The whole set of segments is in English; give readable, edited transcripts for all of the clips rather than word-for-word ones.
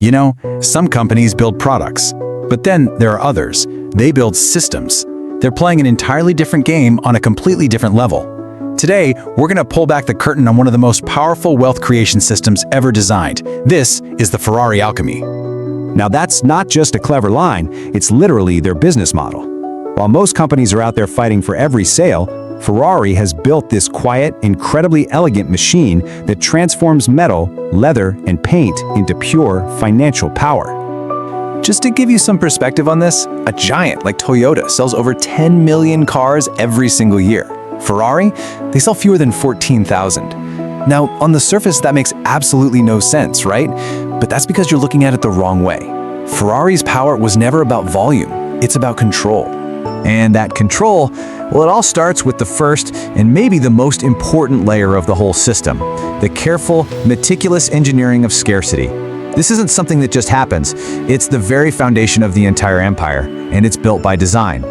You know, some companies build products, but then there are others. They build systems. They're playing an entirely different game on a completely different level. Today, we're going to pull back the curtain on one of the most powerful wealth creation systems ever designed. This is the Ferrari alchemy. Now that's not just a clever line, it's literally their business model. While most companies are out there fighting for every sale, Ferrari has built this quiet, incredibly elegant machine that transforms metal, leather, and paint into pure financial power. Just to give you some perspective on this, a giant like Toyota sells over 10 million cars every single year. Ferrari, they sell fewer than 14,000. Now, on the surface, that makes absolutely no sense, right? But that's because you're looking at it the wrong way. Ferrari's power was never about volume, it's about control. And that control, well, it all starts with the first and maybe the most important layer of the whole system, the careful, meticulous engineering of scarcity. This isn't something that just happens. It's the very foundation of the entire empire, and it's built by design.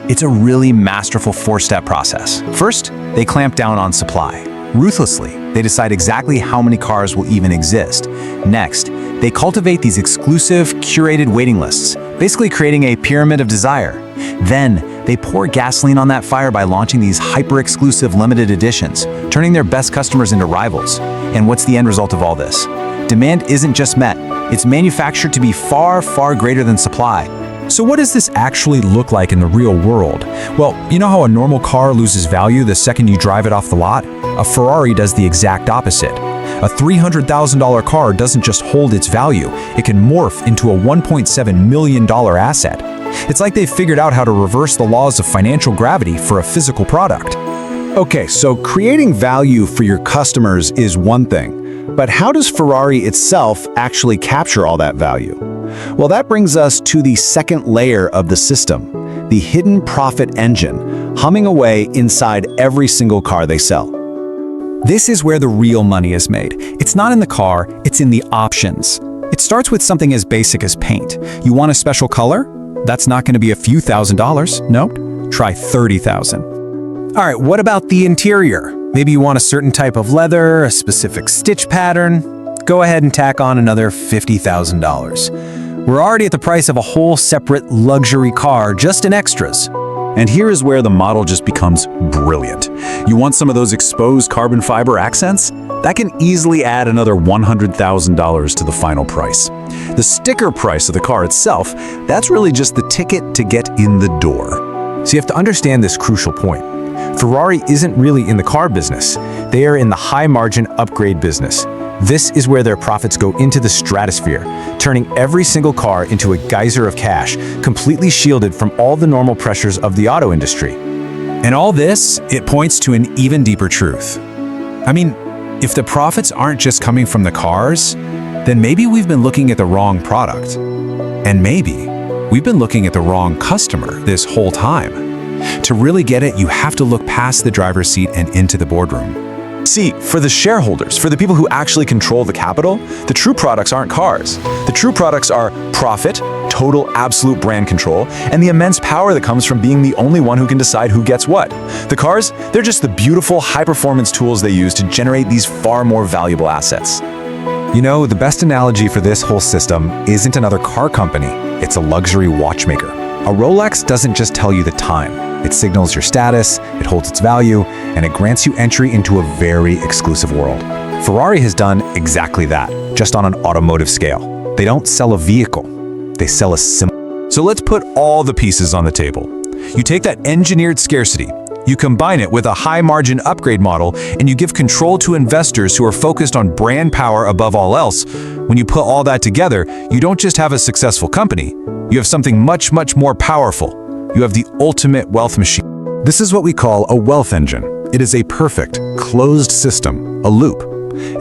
It's a really masterful four-step process. First, they clamp down on supply. Ruthlessly, they decide exactly how many cars will even exist. Next, they cultivate these exclusive, curated waiting lists, basically creating a pyramid of desire. Then, they pour gasoline on that fire by launching these hyper-exclusive limited editions, turning their best customers into rivals. And what's the end result of all this? Demand isn't just met, it's manufactured to be far, far greater than supply. So what does this actually look like in the real world? Well, you know how a normal car loses value the second you drive it off the lot? A Ferrari does the exact opposite. A $300,000 car doesn't just hold its value, it can morph into a $1.7 million asset. It's like they've figured out how to reverse the laws of financial gravity for a physical product. Okay, so creating value for your customers is one thing, but how does Ferrari itself actually capture all that value? Well, that brings us to the second layer of the system, the hidden profit engine, humming away inside every single car they sell. This is where the real money is made. It's not in the car, it's in the options. It starts with something as basic as paint. You want a special color? That's not going to be a few $1,000s. Nope, try $30,000. All right, what about the interior? Maybe you want a certain type of leather, a specific stitch pattern. Go ahead and tack on another $50,000. We're already at the price of a whole separate luxury car just in extras. And here is where the model just becomes brilliant. You want some of those exposed carbon fiber accents? That can easily add another $100,000 to the final price. The sticker price of the car itself, that's really just the ticket to get in the door. So you have to understand this crucial point. Ferrari isn't really in the car business. They are in the high-margin upgrade business. This is where their profits go into the stratosphere, turning every single car into a geyser of cash, completely shielded from all the normal pressures of the auto industry. And all this, it points to an even deeper truth. I mean, if the profits aren't just coming from the cars, then maybe we've been looking at the wrong product. And maybe we've been looking at the wrong customer this whole time. To really get it, you have to look past the driver's seat and into the boardroom. See, for the shareholders, for the people who actually control the capital, the true products aren't cars. The true products are profit, total absolute brand control, and the immense power that comes from being the only one who can decide who gets what. The cars, they're just the beautiful high-performance tools they use to generate these far more valuable assets. You know, the best analogy for this whole system isn't another car company, it's a luxury watchmaker. A Rolex doesn't just tell you the time. It signals your status, it holds its value, and it grants you entry into a very exclusive world. Ferrari has done exactly that, just on an automotive scale. They don't sell a vehicle, they sell a symbol. So let's put all the pieces on the table. You take that engineered scarcity, you combine it with a high-margin upgrade model, and you give control to investors who are focused on brand power above all else. When you put all that together, you don't just have a successful company, you have something much, much more powerful. You have the ultimate wealth machine. This is what we call a wealth engine. It is a perfect, closed system, a loop.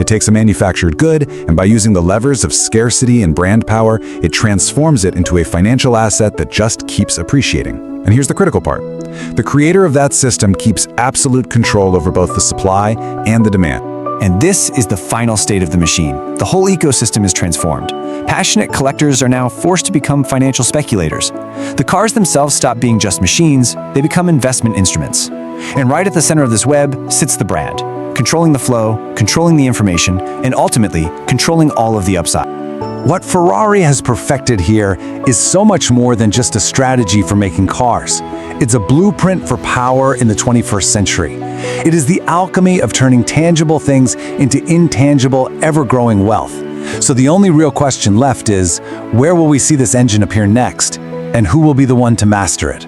It takes a manufactured good, and by using the levers of scarcity and brand power, it transforms it into a financial asset that just keeps appreciating. And here's the critical part. The creator of that system keeps absolute control over both the supply and the demand. And this is the final state of the machine. The whole ecosystem is transformed. Passionate collectors are now forced to become financial speculators. The cars themselves stop being just machines, they become investment instruments. And right at the center of this web sits the brand, controlling the flow, controlling the information, and ultimately controlling all of the upside. What Ferrari has perfected here is so much more than just a strategy for making cars. It's a blueprint for power in the 21st century. It is the alchemy of turning tangible things into intangible, ever-growing wealth. So the only real question left is, where will we see this engine appear next? And who will be the one to master it?